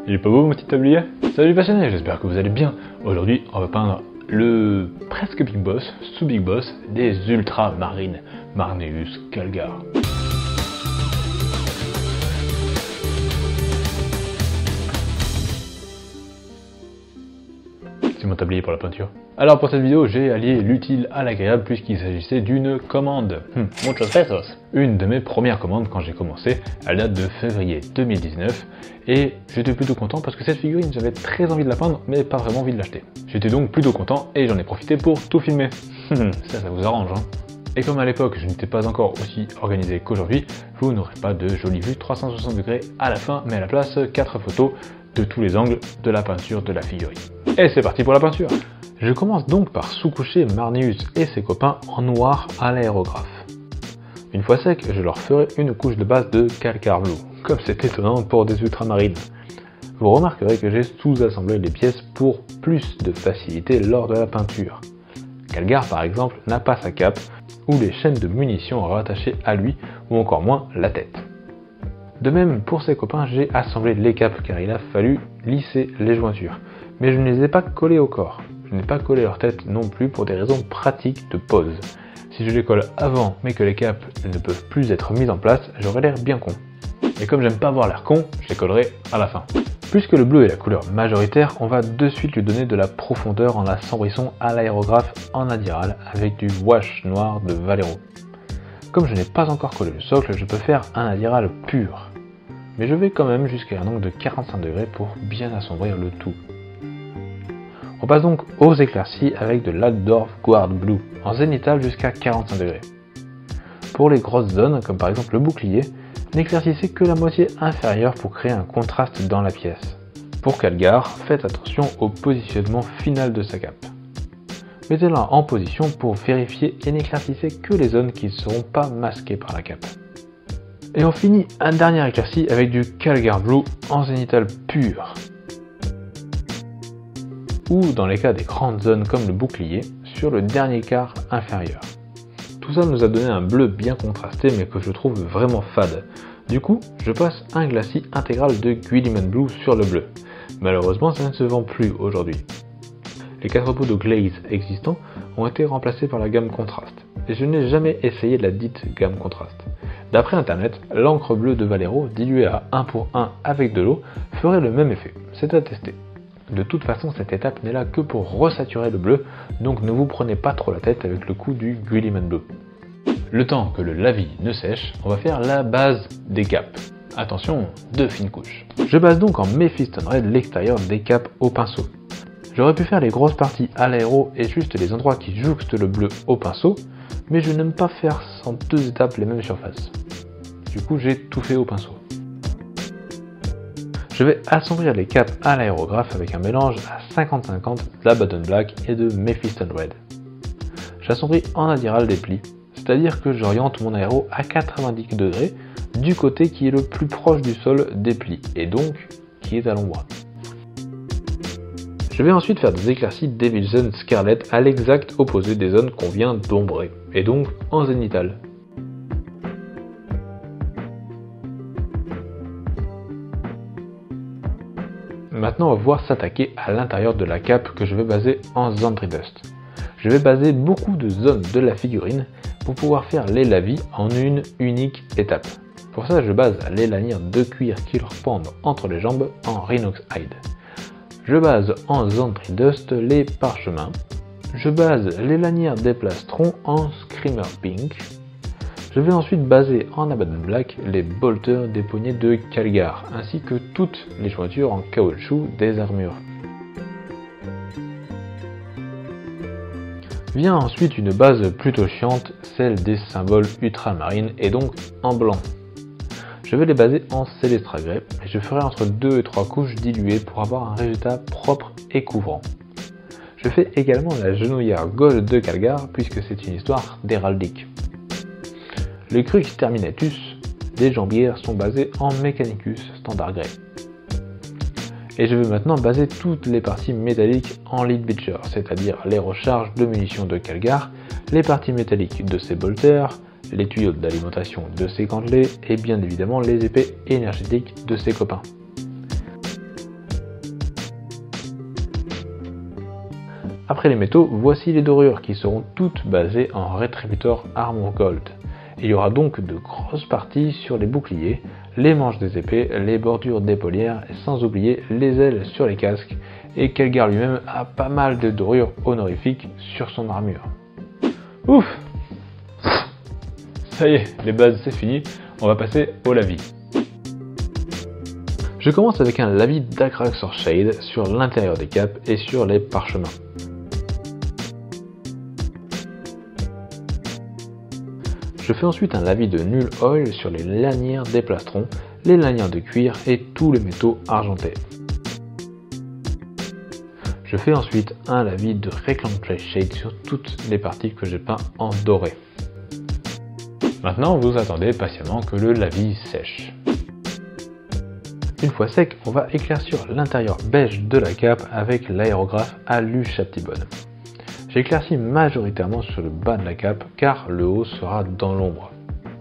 Il est pas beau mon petit tablier? Salut passionnés, j'espère que vous allez bien. Aujourd'hui, on va peindre le presque Big Boss, sous-Big Boss, des ultramarines, Marneus Calgar. C'est mon tablier pour la peinture. Alors pour cette vidéo, j'ai allié l'utile à l'agréable puisqu'il s'agissait d'une commande. Muchos besos. Une de mes premières commandes quand j'ai commencé, elle date de février 2019 et j'étais plutôt content parce que cette figurine, j'avais très envie de la peindre mais pas vraiment envie de l'acheter. J'étais donc plutôt content et j'en ai profité pour tout filmer. Ça vous arrange hein. Et comme à l'époque je n'étais pas encore aussi organisé qu'aujourd'hui, vous n'aurez pas de jolies vues 360 degrés à la fin, mais à la place 4 photos de tous les angles de la peinture de la figurine. Et c'est parti pour la peinture. Je commence donc par sous-coucher Marneus et ses copains en noir à l'aérographe. Une fois sec, je leur ferai une couche de base de Calcar Blue, comme c'est étonnant pour des ultramarines. Vous remarquerez que j'ai sous-assemblé les pièces pour plus de facilité lors de la peinture. Calgar par exemple n'a pas sa cape, ou les chaînes de munitions rattachées à lui, ou encore moins la tête. De même, pour ses copains, j'ai assemblé les capes car il a fallu lisser les jointures. Mais je ne les ai pas collées au corps. Je n'ai pas collé leur tête non plus pour des raisons pratiques de pose. Si je les colle avant, mais que les capes ne peuvent plus être mises en place, j'aurais l'air bien con. Et comme j'aime pas avoir l'air con, je les collerai à la fin. Puisque le bleu est la couleur majoritaire, on va de suite lui donner de la profondeur en l'assombrissant à l'aérographe en adiral avec du wash noir de Vallejo. Comme je n'ai pas encore collé le socle, je peux faire un adiral pur. Mais je vais quand même jusqu'à un angle de 45 degrés pour bien assombrir le tout. On passe donc aux éclaircies avec de l'Altdorf Guard Blue en zénithal jusqu'à 45 degrés. Pour les grosses zones, comme par exemple le bouclier, n'éclaircissez que la moitié inférieure pour créer un contraste dans la pièce. Pour Calgar, faites attention au positionnement final de sa cape. Mettez-la en position pour vérifier et n'éclaircissez que les zones qui ne seront pas masquées par la cape. Et on finit un dernier éclairci avec du Calgar Blue en zénithal pur. Ou dans les cas des grandes zones comme le bouclier, sur le dernier quart inférieur. Tout ça nous a donné un bleu bien contrasté mais que je trouve vraiment fade. Du coup, je passe un glacis intégral de Guilliman Blue sur le bleu. Malheureusement, ça ne se vend plus aujourd'hui. Les 4 pots de glaze existants ont été remplacés par la gamme contraste, et je n'ai jamais essayé la dite gamme contraste. D'après internet, l'encre bleue de Vallejo diluée à 1 pour 1 avec de l'eau ferait le même effet, c'est à tester. De toute façon, cette étape n'est là que pour resaturer le bleu, donc ne vous prenez pas trop la tête avec le coup du Guilliman Blue. Le temps que le lavis ne sèche, on va faire la base des capes. Attention, 2 fines couches. Je base donc en Mephiston Red l'extérieur des capes au pinceau. J'aurais pu faire les grosses parties à l'aéro et juste les endroits qui jouxtent le bleu au pinceau, mais je n'aime pas faire en 2 étapes les mêmes surfaces. Du coup, j'ai tout fait au pinceau. Je vais assombrir les capes à l'aérographe avec un mélange à 50-50 d'Abaddon Black et de Mephiston Red. J'assombris en adiral des plis, c'est-à-dire que j'oriente mon aéro à 90 degrés du côté qui est le plus proche du sol des plis, et donc qui est à l'ombre. Je vais ensuite faire des éclaircies Devil's Scarlet à l'exact opposé des zones qu'on vient d'ombrer, et donc en zénithal. Maintenant on va pouvoir s'attaquer à l'intérieur de la cape que je vais baser en Sandry Dust. Je vais baser beaucoup de zones de la figurine pour pouvoir faire les lavis en une unique étape. Pour ça je base les lanières de cuir qui leur pendent entre les jambes en Rhinox Hide. Je base en Sandry Dust les parchemins. Je base les lanières des plastrons en Screamer Pink. Je vais ensuite baser en Abaddon Black les bolters des poignées de Calgar, ainsi que toutes les jointures en caoutchouc des armures. Vient ensuite une base plutôt chiante, celle des symboles ultramarines et donc en blanc. Je vais les baser en Celestra Grey et je ferai entre 2 et 3 couches diluées pour avoir un résultat propre et couvrant. Je fais également la genouillère Gold de Calgar puisque c'est une histoire d'héraldique. Les Crux Terminatus des jambières sont basées en Mechanicus Standard Grey. Et je vais maintenant baser toutes les parties métalliques en Lead Beacher, c'est-à-dire les recharges de munitions de Calgar, les parties métalliques de ses bolters, les tuyaux d'alimentation de ses gantelets et bien évidemment les épées énergétiques de ses copains. Après les métaux, voici les dorures qui seront toutes basées en Retributor Armor Gold. Il y aura donc de grosses parties sur les boucliers, les manches des épées, les bordures d'épaulières, et sans oublier les ailes sur les casques, et Khadgar lui-même a pas mal de dorures honorifiques sur son armure. Ouf! Ça y est, les bases c'est fini, on va passer au lavis. Je commence avec un lavis d'Agraxor Shade sur l'intérieur des capes et sur les parchemins. Je fais ensuite un lavis de Null Oil sur les lanières des plastrons, les lanières de cuir et tous les métaux argentés. Je fais ensuite un lavis de Reclaimed Clay Shade sur toutes les parties que j'ai peint en doré. Maintenant, vous attendez patiemment que le lavis sèche. Une fois sec, on va éclaircir l'intérieur beige de la cape avec l'aérographe Alu Chaptibone. J'éclaircis majoritairement sur le bas de la cape car le haut sera dans l'ombre.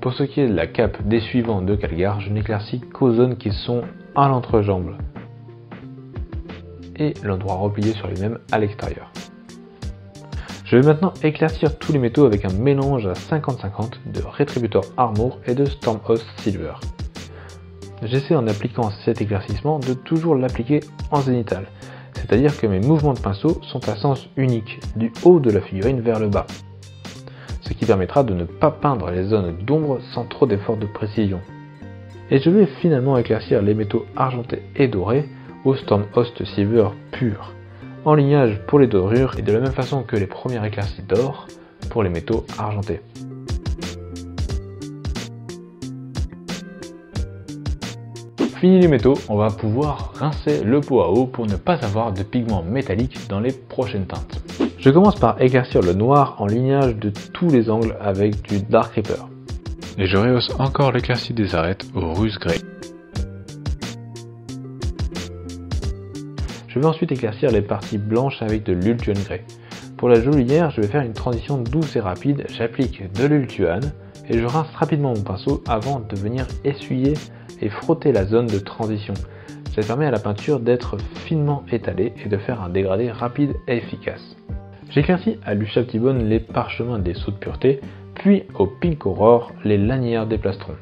Pour ce qui est de la cape des suivants de Khadgar, je n'éclaircis qu'aux zones qui sont à l'entrejambe et l'endroit replié sur lui-même à l'extérieur. Je vais maintenant éclaircir tous les métaux avec un mélange à 50-50 de Retributor Armor et de Stormhost Silver. J'essaie en appliquant cet éclaircissement de toujours l'appliquer en zénithal, c'est-à-dire que mes mouvements de pinceau sont à sens unique, du haut de la figurine vers le bas, ce qui permettra de ne pas peindre les zones d'ombre sans trop d'efforts de précision. Et je vais finalement éclaircir les métaux argentés et dorés au Stormhost Silver pur, en lignage pour les dorures et de la même façon que les premières éclaircies d'or pour les métaux argentés. Fini les métaux, on va pouvoir rincer le pot à eau pour ne pas avoir de pigments métalliques dans les prochaines teintes. Je commence par éclaircir le noir en lignage de tous les angles avec du Dark Reaper. Et je rehausse encore l'éclaircie des arêtes au Ruse Grey. Je vais ensuite éclaircir les parties blanches avec de l'Ultuan Grey. Pour la jolière, je vais faire une transition douce et rapide, j'applique de l'Ultuan et je rince rapidement mon pinceau avant de venir essuyer et frotter la zone de transition. Ça permet à la peinture d'être finement étalée et de faire un dégradé rapide et efficace. J'éclaircis à l'Uchaptibone les parchemins des sceaux de pureté, puis au Pink Aurore les lanières des plastrons.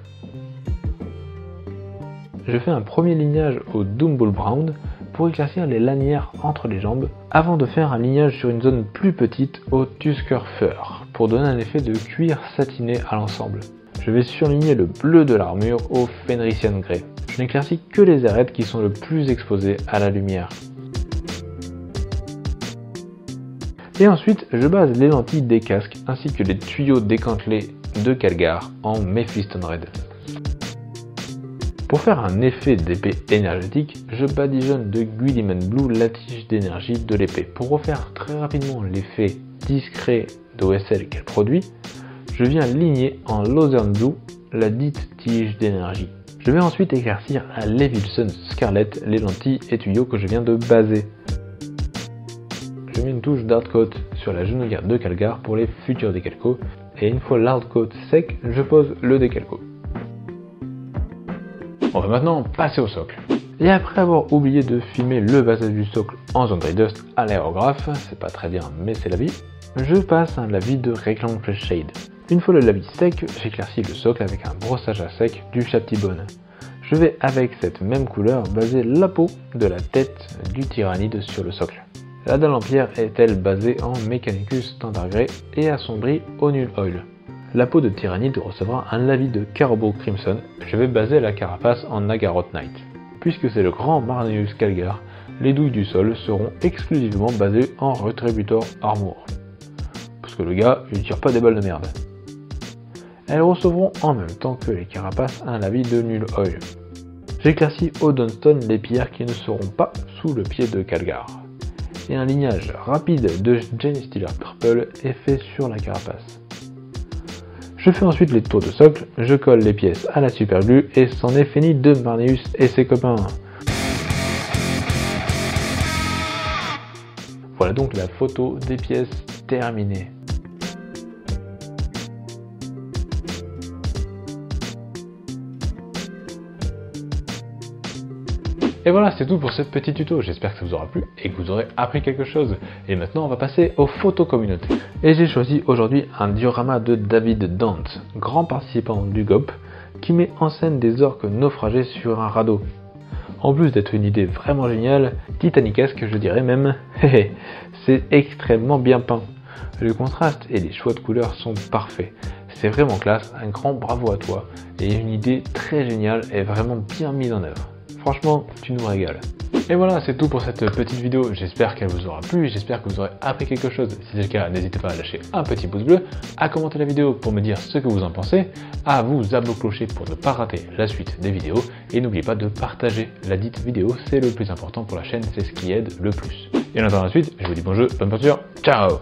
Je fais un premier lignage au Dumble Brown pour éclaircir les lanières entre les jambes, avant de faire un lignage sur une zone plus petite au Tusker Fur, pour donner un effet de cuir satiné à l'ensemble. Je vais surligner le bleu de l'armure au Fenrisian Grey. Je n'éclaircis que les arêtes qui sont le plus exposées à la lumière. Et ensuite, je base les lentilles des casques ainsi que les tuyaux décantelés de Khadgar en Mephiston Red. Pour faire un effet d'épée énergétique, je badigeonne de Guilliman Blue la tige d'énergie de l'épée. Pour refaire très rapidement l'effet discret d'OSL qu'elle produit, je viens ligner en Lothern Blue la dite tige d'énergie. Je vais ensuite éclaircir à Levilson Scarlet les lentilles et tuyaux que je viens de baser. Je mets une touche d'hardcoat sur la genouillère de Khadgar pour les futurs décalcos, et une fois l'hardcoat sec, je pose le décalco. On va maintenant passer au socle. Et après avoir oublié de filmer le basage du socle en zone dry dust à l'aérographe, c'est pas très bien mais c'est la vie, je passe un lavis de Reclaimed Clay Shade. Une fois le lavis sec, j'éclaircis le socle avec un brossage à sec du Chaptibone. Je vais avec cette même couleur baser la peau de la tête du tyrannide sur le socle. La dalle en pierre est elle basée en Mechanicus Standard Grey et assombrie au Null Oil. La peau de tyrannide recevra un lavis de Carbo Crimson, je vais baser la carapace en Nagaroth Knight. Puisque c'est le grand Marneus Khadgar, les douilles du sol seront exclusivement basées en Retributor Armor. Parce que le gars, il tire pas des balles de merde. Elles recevront en même temps que les carapaces un lavis de Null Oil. J'éclaircis au Dunstone les pierres qui ne seront pas sous le pied de Khadgar. Et un lignage rapide de Genestealer Purple est fait sur la carapace. Je fais ensuite les tours de socle, je colle les pièces à la superglue et c'en est fini de Marneus et ses copains. Voilà donc la photo des pièces terminées. Et voilà, c'est tout pour ce petit tuto, j'espère que ça vous aura plu et que vous aurez appris quelque chose. Et maintenant on va passer aux photos communautés. Et j'ai choisi aujourd'hui un diorama de David Dante, grand participant du GOP, qui met en scène des orques naufragés sur un radeau. En plus d'être une idée vraiment géniale, titanicesque je dirais même, c'est extrêmement bien peint. Le contraste et les choix de couleurs sont parfaits. C'est vraiment classe, un grand bravo à toi, et une idée très géniale est vraiment bien mise en œuvre. Franchement, tu nous régales. Et voilà, c'est tout pour cette petite vidéo. J'espère qu'elle vous aura plu, j'espère que vous aurez appris quelque chose. Si c'est le cas, n'hésitez pas à lâcher un petit pouce bleu, à commenter la vidéo pour me dire ce que vous en pensez, à vous abonner au clocher pour ne pas rater la suite des vidéos, et n'oubliez pas de partager la dite vidéo, c'est le plus important pour la chaîne, c'est ce qui aide le plus. Et en attendant la suite, je vous dis bon jeu, bonne peinture, ciao!